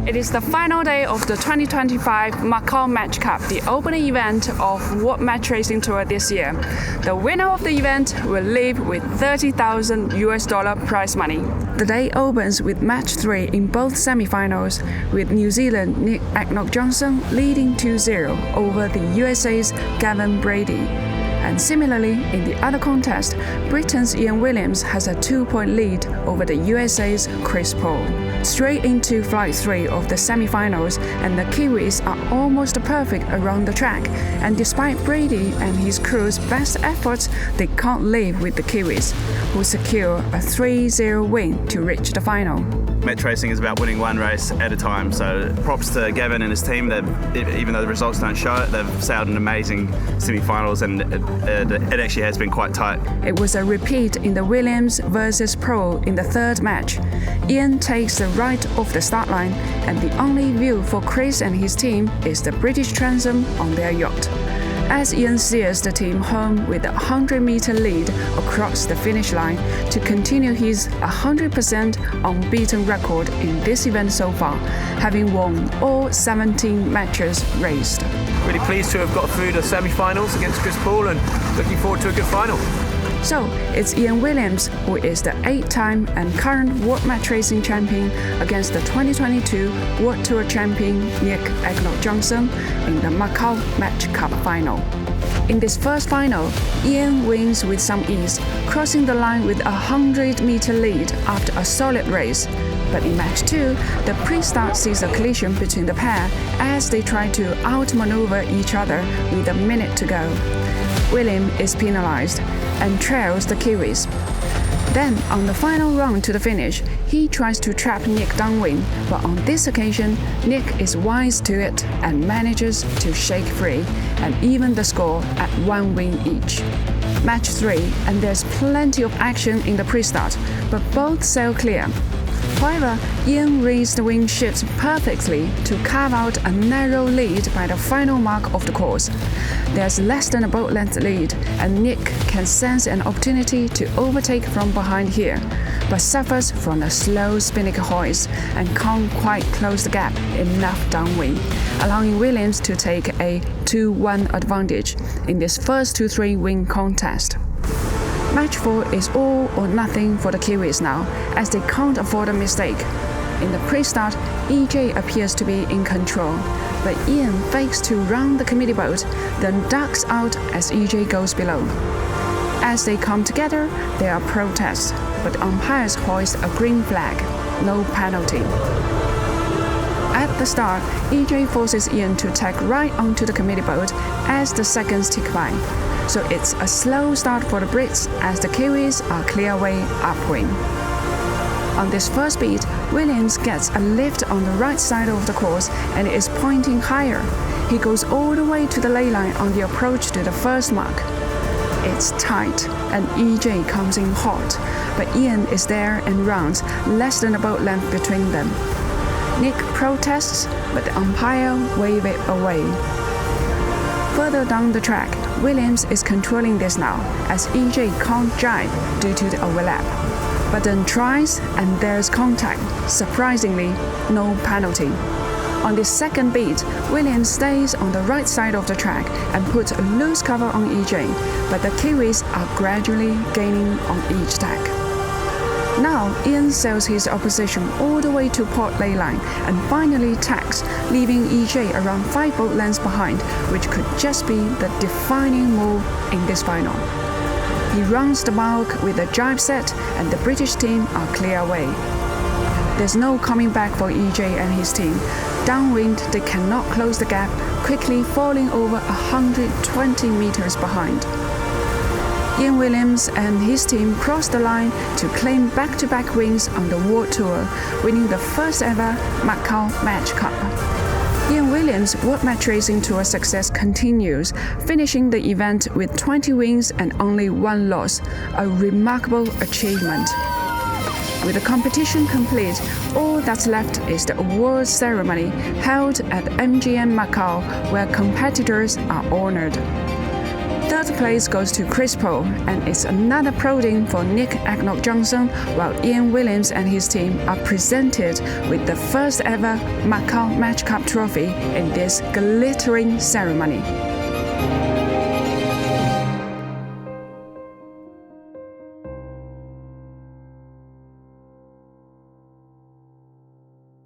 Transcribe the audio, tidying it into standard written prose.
It is the final day of the 2025 Macao Match Cup, the opening event of World Match Racing Tour this year. The winner of the event will leave with $30,000 prize money. The day opens with match 3 in both semi-finals, with New Zealand Nick Egnot-Johnson leading 2-0 over the USA's Gavin Brady. And similarly, in the other contest, Britain's Ian Williams has a 2-point lead over the USA's Chris Paul. Straight into Flight 3 of the semi-finals, and the Kiwis are almost perfect around the track. And despite Brady and his crew's best efforts, they can't live with the Kiwis, who secure a 3-0 win to reach the final. Match racing is about winning one race at a time, so props to Gavin and his team. Even though the results don't show it, they've sailed an amazing semi-finals, and it actually has been quite tight. It was a repeat in the Williams versus Pro in the third match. Ian takes the right off the start line, and the only view for Chris and his team is the British transom on their yacht. As Ian steers the team home with a 100-meter lead across the finish line to continue his 100% unbeaten record in this event so far, having won all 17 matches raced. Really pleased to have got through the semi-finals against Chris Paul and looking forward to a good final. So, it's Ian Williams who is the 8-time and current World Match Racing champion against the 2022 World Tour champion Nick Egnot-Johnson in the Macao Match Cup final. In this first final, Ian wins with some ease, crossing the line with a 100-meter lead after a solid race. But in match 2, the pre-start sees a collision between the pair as they try to outmaneuver each other with a minute to go. William is penalized and trails the Kiwis. Then, on the final run to the finish, he tries to trap Nick downwind, but on this occasion, Nick is wise to it and manages to shake free and even the score at 1 win each. Match 3, and there's plenty of action in the pre-start, but both sail clear. However, Ian reads the wind shifts perfectly to carve out a narrow lead by the final mark of the course. There's less than a boat length lead, and Nick can sense an opportunity to overtake from behind here, but suffers from a slow spinning hoist and can't quite close the gap enough downwind, allowing Williams to take a 2-1 advantage in this first 2-3 win contest. Match 4 is all or nothing for the Kiwis now, as they can't afford a mistake. In the pre-start, EJ appears to be in control, but Ian fakes to round the committee boat, then ducks out as EJ goes below. As they come together, there are protests, but umpires hoist a green flag, no penalty. At the start, EJ forces Ian to tack right onto the committee boat as the seconds tick by. So it's a slow start for the Brits as the Kiwis are clear way upwind. On this first beat, Williams gets a lift on the right side of the course and is pointing higher. He goes all the way to the ley line on the approach to the first mark. It's tight and EJ comes in hot, but Ian is there and rounds, less than a boat length between them. Nick protests, but the umpire waves it away. Further down the track, Williams is controlling this now, as EJ can't jibe due to the overlap. But then tries, and there's contact. Surprisingly, no penalty. On this second beat, Williams stays on the right side of the track and puts a loose cover on EJ, but the Kiwis are gradually gaining on each tack. Now, Ian sails his opposition all the way to port ley line and finally tacks, leaving EJ around 5 boat lengths behind, which could just be the defining move in this final. He runs the mark with a jibe set, and the British team are clear away. There's no coming back for EJ and his team. Downwind, they cannot close the gap, quickly falling over 120 meters behind. Ian Williams and his team crossed the line to claim back-to-back wins on the World Tour, winning the first ever Macao Match Cup. Ian Williams' World Match Racing Tour success continues, finishing the event with 20 wins and only 1 loss, a remarkable achievement. With the competition complete, all that's left is the awards ceremony held at MGM Macau, where competitors are honored. third place goes to Chris Paul, and it's another podium for Nick Egnot-Johnson, while Ian Williams and his team are presented with the first ever Macao Match Cup trophy in this glittering ceremony.